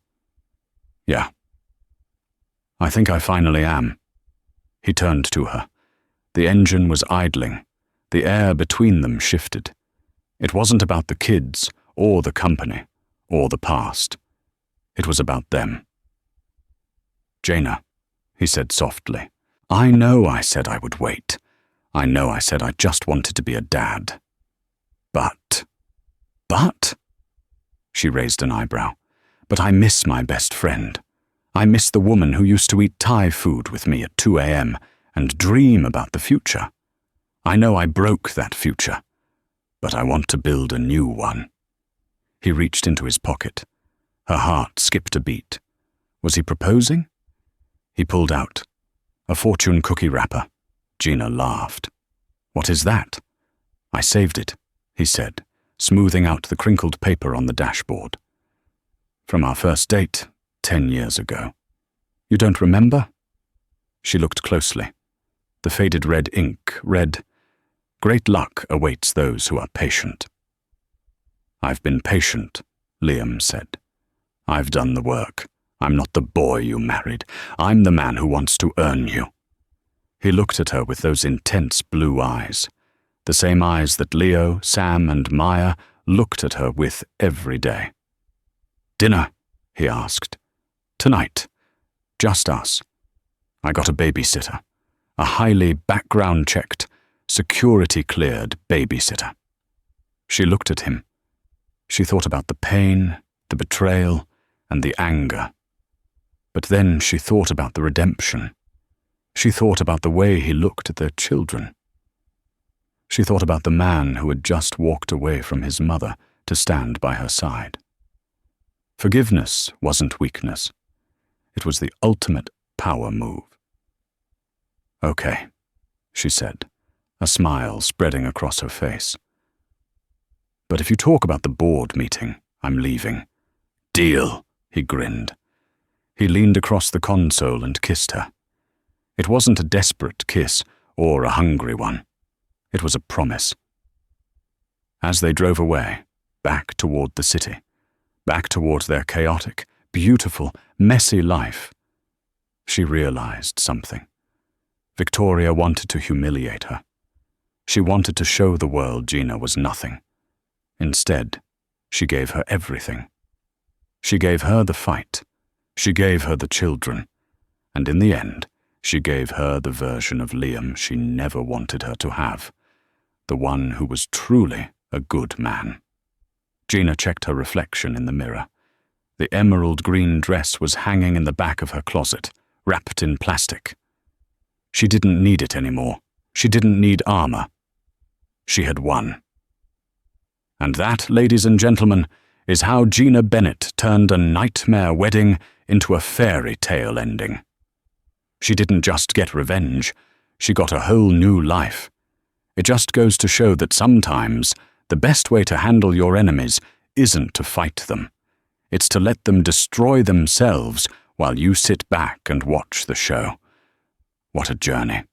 "Yeah. I think I finally am." He turned to her. The engine was idling. The air between them shifted. It wasn't about the kids, or the company, or the past. It was about them. "Jaina," he said softly, "I know I said I would wait. I know I said I just wanted to be a dad. But? She raised an eyebrow. "But I miss my best friend. I miss the woman who used to eat Thai food with me at 2 a.m. and dream about the future. I know I broke that future, but I want to build a new one." He reached into his pocket. Her heart skipped a beat. Was he proposing? He pulled out a fortune cookie wrapper. Jaina laughed. "What is that?" "I saved it," he said, smoothing out the crinkled paper on the dashboard. From our first date, 10 years ago. You don't remember? She looked closely. The faded red ink read, "Great luck awaits those who are patient." "I've been patient," Liam said. "I've done the work. I'm not the boy you married. I'm the man who wants to earn you." He looked at her with those intense blue eyes, the same eyes that Leo, Sam, and Maya looked at her with every day. "Dinner?" he asked. "Tonight. Just us. I got a babysitter. A highly background-checked, security-cleared babysitter." She looked at him. She thought about the pain, the betrayal, and the anger. But then she thought about the redemption. She thought about the way he looked at their children. She thought about the man who had just walked away from his mother to stand by her side. Forgiveness wasn't weakness. It was the ultimate power move. "Okay," she said, a smile spreading across her face. "But if you talk about the board meeting, I'm leaving." "Deal," he grinned. He leaned across the console and kissed her. It wasn't a desperate kiss or a hungry one. It was a promise. As they drove away, back toward the city, back toward their chaotic, beautiful, messy life, she realized something. Victoria wanted to humiliate her. She wanted to show the world Gina was nothing. Instead, she gave her everything. She gave her the fight. She gave her the children. And in the end, she gave her the version of Liam she never wanted her to have, the one who was truly a good man. Gina checked her reflection in the mirror. The emerald green dress was hanging in the back of her closet, wrapped in plastic. She didn't need it anymore. She didn't need armor. She had won. And that, ladies and gentlemen, is how Gina Bennett turned a nightmare wedding into a fairy tale ending. She didn't just get revenge, she got a whole new life. It just goes to show that sometimes the best way to handle your enemies isn't to fight them. It's to let them destroy themselves while you sit back and watch the show. What a journey.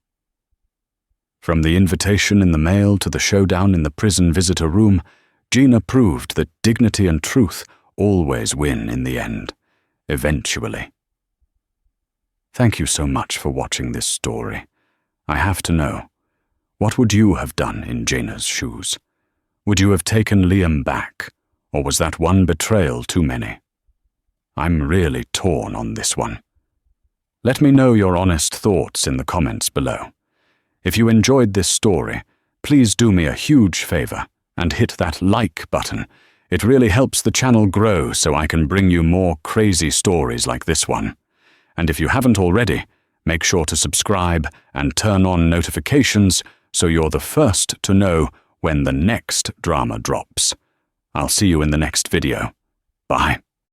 From the invitation in the mail to the showdown in the prison visitor room, Gina proved that dignity and truth always win in the end, eventually. Thank you so much for watching this story. I have to know, what would you have done in Gina's shoes? Would you have taken Liam back, or was that one betrayal too many? I'm really torn on this one. Let me know your honest thoughts in the comments below. If you enjoyed this story, please do me a huge favor and hit that like button. It really helps the channel grow so I can bring you more crazy stories like this one. And if you haven't already, make sure to subscribe and turn on notifications so you're the first to know when the next drama drops. I'll see you in the next video. Bye.